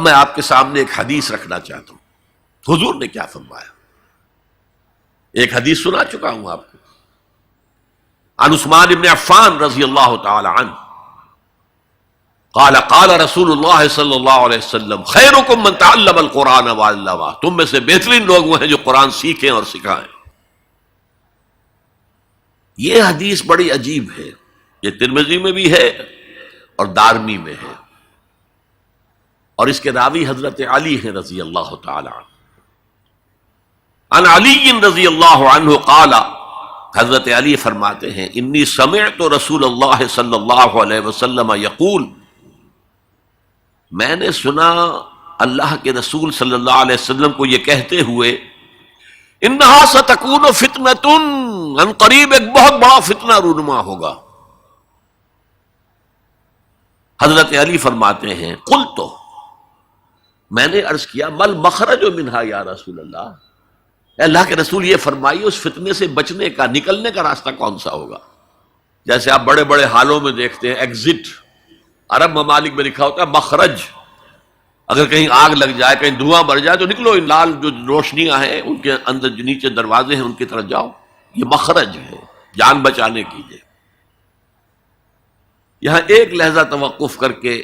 میں آپ کے سامنے ایک حدیث رکھنا چاہتا ہوں، حضور نے کیا فرمایا۔ ایک حدیث سنا چکا ہوں آپ کو، عن عثمان بن عفان رضی اللہ تعالی عنہ قال قال رسول اللہ صلی اللہ علیہ وسلم خیرکم من تعلم القرآن وعلمہ، تم میں سے بہترین لوگ وہ ہیں جو قرآن سیکھیں اور سکھائیں۔ یہ حدیث بڑی عجیب ہے، یہ ترمذی میں بھی ہے اور دارمی میں ہے، اور اس کے راوی حضرت علی ہیں رضی اللہ تعالی عنہ۔ عن علی رضی اللہ عنہ قال، حضرت علی فرماتے ہیں انی سمعت رسول اللہ صلی اللہ علیہ وسلم یقول، میں نے سنا اللہ کے رسول صلی اللہ علیہ وسلم کو یہ کہتے ہوئے، انہا ستکون فتنۃ، ان قریب ایک بہت بڑا فتنہ رونما ہوگا۔ حضرت علی فرماتے ہیں قلت، میں نے عرض کیا مل مخرج منہا یا رسول اللہ، اے اللہ کے رسول یہ فرمائیے اس فتنے سے بچنے کا، نکلنے کا راستہ کون سا ہوگا؟ جیسے آپ بڑے بڑے حالوں میں دیکھتے ہیں ایگزٹ، عرب ممالک میں لکھا ہوتا ہے مخرج، اگر کہیں آگ لگ جائے، کہیں دھواں بڑھ جائے تو نکلو، ان لال جو روشنیاں ہیں ان کے اندر جو نیچے دروازے ہیں ان کی طرف جاؤ، یہ مخرج ہے جان بچانے کی۔ یہاں ایک لحظہ توقف کر کے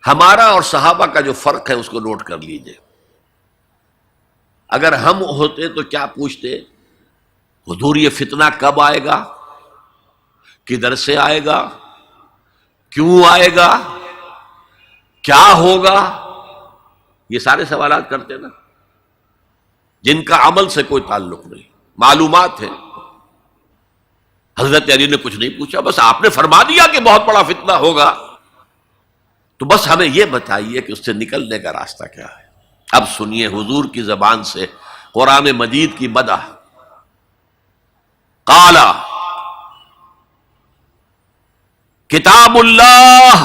ہمارا اور صحابہ کا جو فرق ہے اس کو نوٹ کر لیجئے۔ اگر ہم ہوتے تو کیا پوچھتے؟ حضور یہ فتنہ کب آئے گا، کدھر سے آئے گا، کیوں آئے گا، کیا ہوگا؟ یہ سارے سوالات کرتے نا، جن کا عمل سے کوئی تعلق نہیں، معلومات ہے۔ حضرت علی نے کچھ نہیں پوچھا، بس آپ نے فرما دیا کہ بہت بڑا فتنہ ہوگا، تو بس ہمیں یہ بتائیے کہ اس سے نکلنے کا راستہ کیا ہے۔ اب سنیے حضور کی زبان سے قرآن مجید کی مدح۔ قال کتاب اللہ،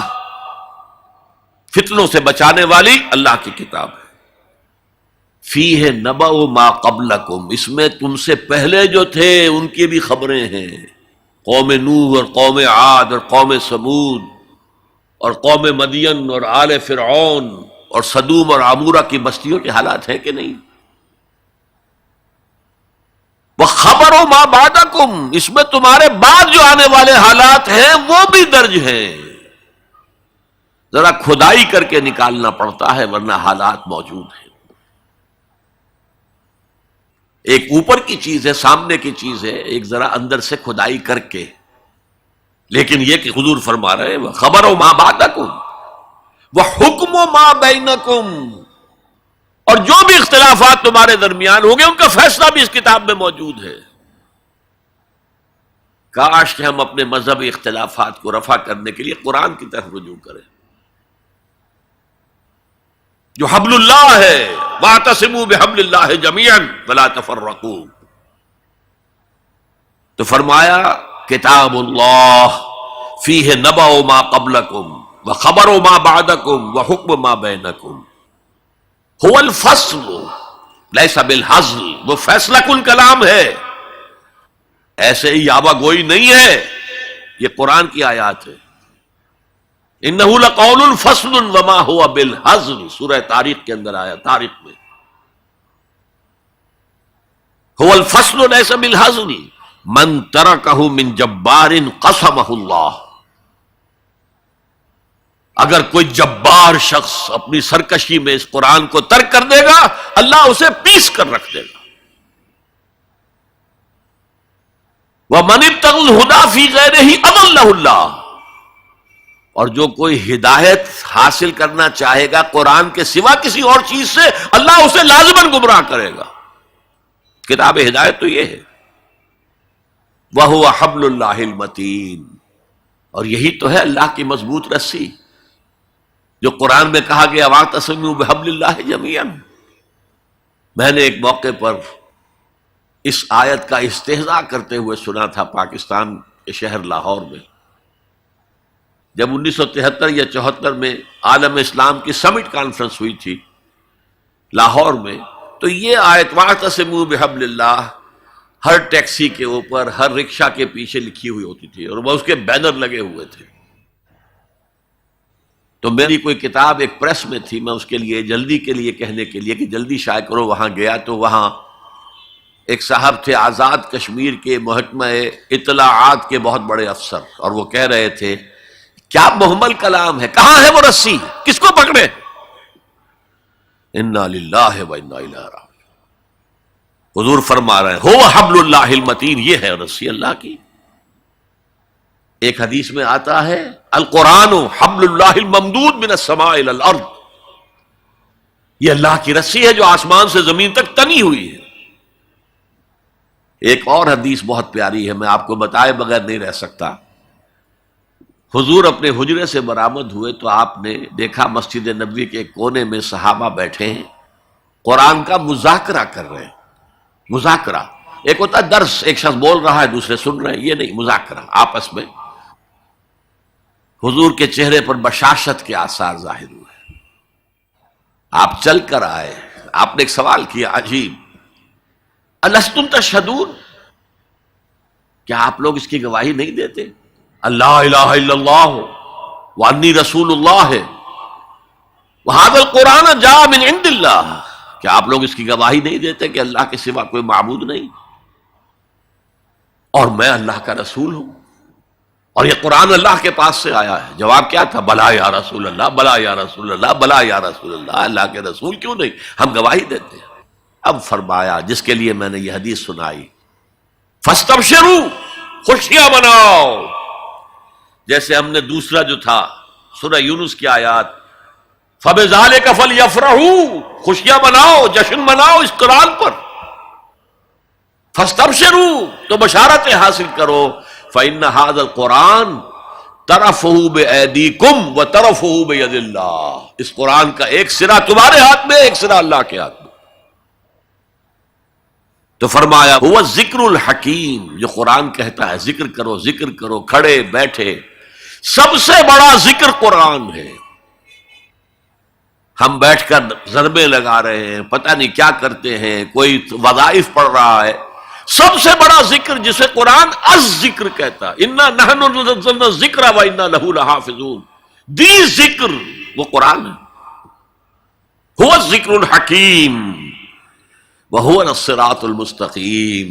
فتنوں سے بچانے والی اللہ کی کتاب ہے، فیہ نبأ ما قبلکم، اس میں تم سے پہلے جو تھے ان کی بھی خبریں ہیں، قوم نوح اور قوم عاد اور قوم ثمود اور قوم مدین اور آل فرعون اور سدوم اور عمورہ کی بستیوں کے حالات ہیں کہ نہیں؟ وَخَبَرُ مَا بَعْدَكُمْ، اس میں تمہارے بعد جو آنے والے حالات ہیں وہ بھی درج ہیں، ذرا کھدائی کر کے نکالنا پڑتا ہے ورنہ حالات موجود ہیں۔ ایک اوپر کی چیز ہے، سامنے کی چیز ہے، ایک ذرا اندر سے کھدائی کر کے، لیکن یہ کہ حضور فرما رہے ہیں خبرو ما بعدکم وحکم ما بینکم، اور جو بھی اختلافات تمہارے درمیان ہوں گے ان کا فیصلہ بھی اس کتاب میں موجود ہے۔ کاش کہ ہم اپنے مذہبی اختلافات کو رفع کرنے کے لیے قرآن کی طرف رجوع کریں، جو حبل اللہ ہے، واعتصموا بحبل اللہ جميعا ولا تفرقوا۔ تو فرمایا کتاب اللہ فیہ نبأ ما قبلکم وخبر ما بعدکم وحکم ما بینکم، هو الفصل لیس بالحزل، وہ فیصلہ کن کلام ہے، ایسے ہی یابہ گوئی نہیں ہے، یہ قرآن کی آیات ہے۔ انہ لقول فصل وما هو بالحزل، سورہ طارق کے اندر آیا، طارق میں هو الفصل لیس بالحزل من ترکہ من جبار قسمہ اللہ، اگر کوئی جبار شخص اپنی سرکشی میں اس قرآن کو ترک کر دے گا اللہ اسے پیس کر رکھ دے گا۔ وَمَنِ ابْتَغَى الْهُدَىٰ فِي غَيْرِهِ أَضَلَّهُ اللَّهُ، اور جو کوئی ہدایت حاصل کرنا چاہے گا قرآن کے سوا کسی اور چیز سے، اللہ اسے لازماً گمراہ کرے گا۔ کتاب ہدایت تو یہ ہے، وَهُوَ حَبْلُ اللَّهِ الْمَتِينُ، اور یہی تو ہے اللہ کی مضبوط رسی، جو قرآن میں کہا گیا وَاعْتَصِمُوا بِحَبْلِ اللَّهِ جَمِيعًا۔ میں نے ایک موقع پر اس آیت کا استہزاء کرتے ہوئے سنا تھا پاکستان کے شہر لاہور میں، جب 1973 یا 74 میں عالم اسلام کی سمٹ کانفرنس ہوئی تھی لاہور میں، تو یہ آیت وَاعْتَصِمُوا بِحَبْلِ اللَّهِ ہر ٹیکسی کے اوپر، ہر رکشہ کے پیچھے لکھی ہوئی ہوتی تھی، اور وہ اس کے بینر لگے ہوئے تھے۔ تو میری کوئی کتاب ایک پریس میں تھی، میں اس کے لیے جلدی کے لیے کہنے کے لیے کہ جلدی شائع کرو، وہاں گیا تو وہاں ایک صاحب تھے آزاد کشمیر کے محکمہ اطلاعات کے بہت بڑے افسر، اور وہ کہہ رہے تھے کیا محمل کلام ہے، کہاں ہے وہ رسی، کس کو پکڑے؟ انا للہ و انا الیہ راجعون۔ حضور فرما رہے ہیں هو حبل اللہ المتین، یہ ہے رسی اللہ کی۔ ایک حدیث میں آتا ہے القرآن حبل اللہ الممدود من السماء الى الارض، یہ اللہ کی رسی ہے جو آسمان سے زمین تک تنی ہوئی ہے۔ ایک اور حدیث بہت پیاری ہے، میں آپ کو بتائے بغیر نہیں رہ سکتا۔ حضور اپنے حجرے سے برآمد ہوئے تو آپ نے دیکھا مسجد نبوی کے ایک کونے میں صحابہ بیٹھے ہیں، قرآن کا مذاکرہ کر رہے ہیں۔ مذاکرہ ایک ہوتا ہے درس، ایک شخص بول رہا ہے دوسرے سن رہے ہیں، یہ نہیں، مذاکرہ آپس میں۔ حضور کے چہرے پر بشاشت کے آثار ظاہر ہوئے، آپ چل کر آئے، آپ نے ایک سوال کیا عجیب، الستم تشہدون، کیا آپ لوگ اس کی گواہی نہیں دیتے اللہ الہ الا اللہ وانی رسول اللہ وہذا القرآن جاء من عند اللہ، کیا آپ لوگ اس کی گواہی نہیں دیتے کہ اللہ کے سوا کوئی معبود نہیں اور میں اللہ کا رسول ہوں اور یہ قرآن اللہ کے پاس سے آیا ہے؟ جواب کیا تھا؟ بلا یا رسول اللہ، بلا یا رسول اللہ، بلا یا رسول اللہ، اللہ کے رسول کیوں نہیں، ہم گواہی دیتے ہیں۔ اب فرمایا جس کے لیے میں نے یہ حدیث سنائی، فاستبشروا، خوشیاں مناؤ، جیسے ہم نے دوسرا جو تھا سورہ یونس کی آیات فَبِذَلِكَ فَلْيَفْرَحُوا، خوشیاں مناؤ، جشن مناؤ اس قرآن پر، فاستبشروا، تو بشارتیں حاصل کرو، فإن هذا القرآن طرفه بأيديكم وطرفه بيد اللہ، اس قرآن کا ایک سرا تمہارے ہاتھ میں، ایک سرا اللہ کے ہاتھ میں۔ تو فرمایا هو الذکر الحکیم، جو قرآن کہتا ہے ذکر کرو، ذکر کرو، کھڑے بیٹھے، سب سے بڑا ذکر قرآن ہے۔ ہم بیٹھ کر ضربے لگا رہے ہیں، پتہ نہیں کیا کرتے ہیں، کوئی وظائف پڑھ رہا ہے، سب سے بڑا ذکر جسے قرآن الذکر کہتا ہے، انا نحن نزلنا الذکر وانا لہ لحافظون، دی ذکر وہ قرآن ہے، هو الذکر الحکیم وهو الصراط المستقیم۔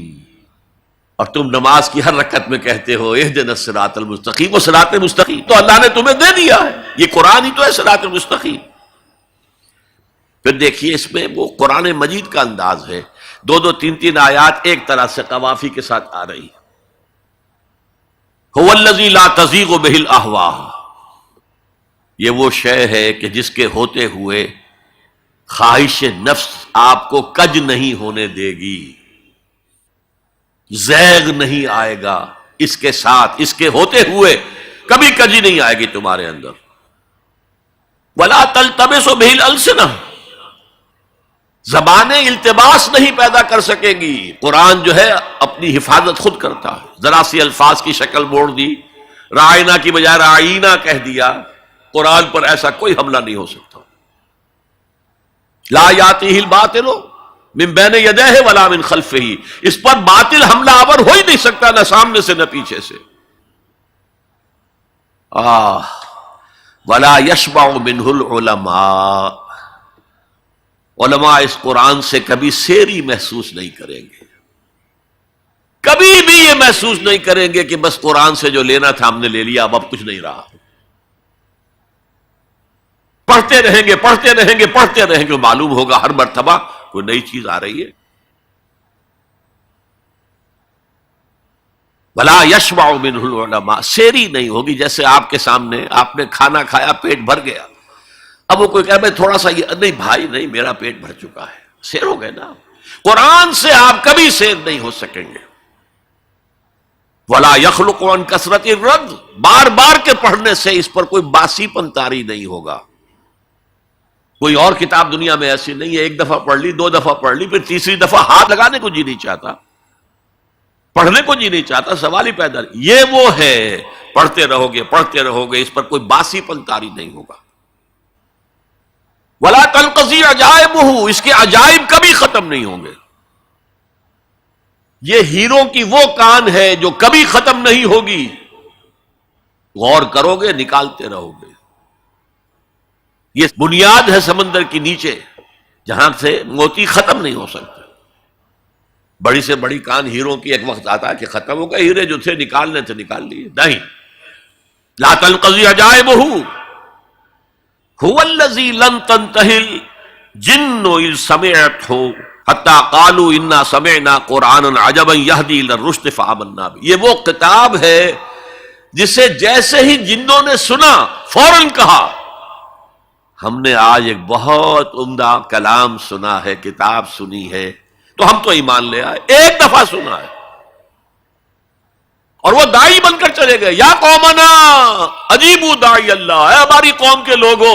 اور تم نماز کی ہر رکعت میں کہتے ہو اہدنا الصراط المستقیم، وہ صراط مستقیم تو اللہ نے تمہیں دے دیا ہے، یہ قرآن ہی تو ہے صراط المستقیم۔ پھر دیکھیے اس میں وہ قرآن مجید کا انداز ہے، دو دو تین تین آیات ایک طرح سے قوافی کے ساتھ آ رہی، هو الذی لا تزیغ بہ الاہواء، یہ وہ شے ہے کہ جس کے ہوتے ہوئے خواہش نفس آپ کو کج نہیں ہونے دے گی، زیغ نہیں آئے گا اس کے ساتھ، اس کے ہوتے ہوئے کبھی کجی نہیں آئے گی تمہارے اندر۔ ولا تلتبس بہ الالسنہ، زبانیں التباس نہیں پیدا کر سکے گی، قرآن جو ہے اپنی حفاظت خود کرتا ہے۔ ذرا سی الفاظ کی شکل موڑ دی، رائنا کی بجائے رائنا کہہ دیا، قرآن پر ایسا کوئی حملہ نہیں ہو سکتا۔ لا یاتیہ الباطل من بین یدیہ ولا من خلفہ، اس پر باطل حملہ آور ہو ہی نہیں سکتا، نہ سامنے سے نہ پیچھے سے۔ ولا یشبع منہ العلماء، علماء اس قرآن سے کبھی سیری محسوس نہیں کریں گے، کبھی بھی یہ محسوس نہیں کریں گے کہ بس قرآن سے جو لینا تھا ہم نے لے لیا، اب کچھ نہیں رہا۔ پڑھتے رہیں گے، پڑھتے رہیں گے، پڑھتے رہیں گے، معلوم ہوگا ہر مرتبہ کوئی نئی چیز آ رہی ہے۔ ولا یشبع منہ العلماء، سیری نہیں ہوگی، جیسے آپ کے سامنے آپ نے کھانا کھایا، پیٹ بھر گیا، اب وہ کوئی کہے میں تھوڑا سا یہ، نہیں بھائی نہیں، میرا پیٹ بھر چکا ہے، سیر ہو گئے نا۔ قرآن سے آپ کبھی سیر نہیں ہو سکیں گے۔ ولا یخلق عن کثرت الرد، بار بار کے پڑھنے سے اس پر کوئی باسی پن طاری نہیں ہوگا۔ کوئی اور کتاب دنیا میں ایسی نہیں ہے، ایک دفعہ پڑھ لی، دو دفعہ پڑھ لی، پھر تیسری دفعہ ہاتھ لگانے کو جی نہیں چاہتا، پڑھنے کو جی نہیں چاہتا، سوال ہی پیدا نہیں۔ یہ وہ ہے، پڑھتے رہو گے، پڑھتے رہو گے، اس پر کوئی باسی پن طاری نہیں ہوگا۔ ولا تنقضی عجائبہ، اس کے عجائب کبھی ختم نہیں ہوں گے۔ یہ ہیروں کی وہ کان ہے جو کبھی ختم نہیں ہوگی، غور کرو گے، نکالتے رہو گے۔ یہ بنیاد ہے سمندر کی نیچے جہاں سے موتی ختم نہیں ہو سکتے. بڑی سے بڑی کان ہیروں کی ایک وقت آتا ہے کہ ختم ہو گئے، ہیرے جو تھے نکالنے تھے نکال لیے. نہیں، لا تنقضی عجائبہ هو الذی لن تنتہی الجن اذ سمعتہ حتی قالوا انا سمعنا قرآنا عجبا یہدی الی الرشد فآمنا بہ. یہ وہ کتاب ہے جسے جیسے ہی جنوں نے سنا فوراً کہا ہم نے آج ایک بہت عمدہ کلام سنا ہے، کتاب سنی ہے، تو ہم تو ایمان لے آئے. ایک دفعہ سنا ہے اور وہ داعی بن کر چلے گئے. یا قومنا اجیبوا داعی اللہ، اے ہماری قوم کے لوگوں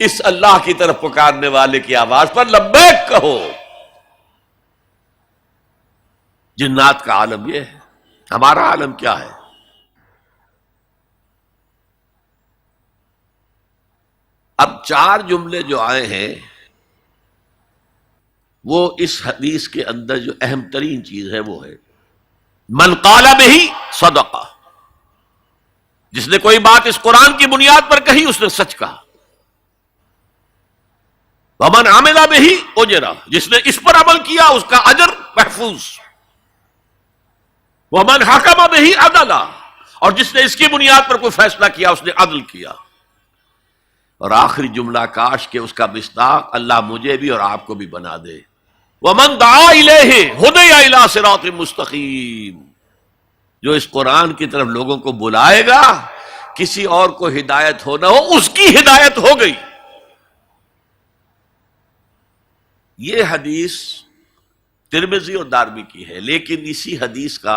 اس اللہ کی طرف پکارنے والے کی آواز پر لبیک کہو. جنات کا عالم یہ ہے، ہمارا عالم کیا ہے؟ اب 4 جملے جو آئے ہیں وہ اس حدیث کے اندر جو اہم ترین چیز ہے وہ ہے من قال بہ صدقہ. جس نے کوئی بات اس قرآن کی بنیاد پر کہی اس نے سچ کہا. ومن عمل بہ اجر، جس نے اس پر عمل کیا اس کا اجر محفوظ. ومن حکم بہ عدل، اور جس نے اس کی بنیاد پر کوئی فیصلہ کیا اس نے عدل کیا. اور آخری جملہ کاش کہ اس کا مصداق اللہ مجھے بھی اور آپ کو بھی بنا دے. وَمَن دَعَا إِلَيْهِ هُدِيَ إِلَىٰ صِرَاطٍ مُسْتَقِيمٍ، جو اس قرآن کی طرف لوگوں کو بلائے گا کسی اور کو ہدایت ہو نہ ہو اس کی ہدایت ہو گئی. یہ حدیث ترمذی اور دارمی کی ہے، لیکن اسی حدیث کا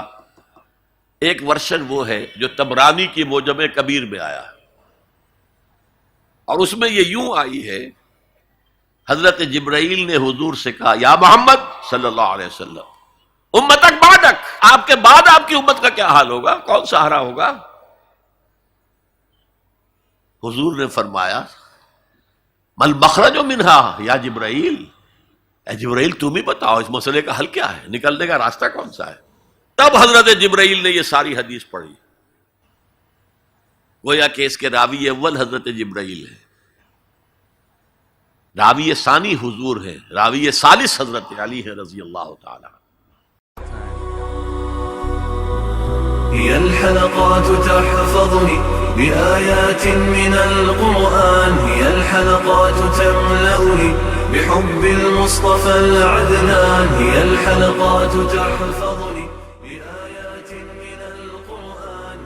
ایک ورشن وہ ہے جو طبرانی کی معجم کبیر میں آیا ہے، اور اس میں یہ یوں آئی ہے حضرت جبرائیل نے حضور سے کہا یا محمد صلی اللہ علیہ وسلم امتک بعدک، آپ کے بعد آپ کی امت کا کیا حال ہوگا، کون سہارا ہوگا؟ حضور نے فرمایا مل مخرج منہا یا جبرائیل، اے جبرائیل تم ہی بتاؤ اس مسئلے کا حل کیا ہے، نکلنے کا راستہ کون سا ہے؟ تب حضرت جبرائیل نے یہ ساری حدیث پڑھی. گویا کہ اس کے راوی اول حضرت جبرائیل ہے، راوی ثانی حضور ہے، راوی ثالث حضرت علی ہے رضی اللہ تعالی. هي الحلقات تحفظني بآيات من القرآن، هي الحلقات تملأني بحب المصطفى العدنان، هي الحلقات تحفظني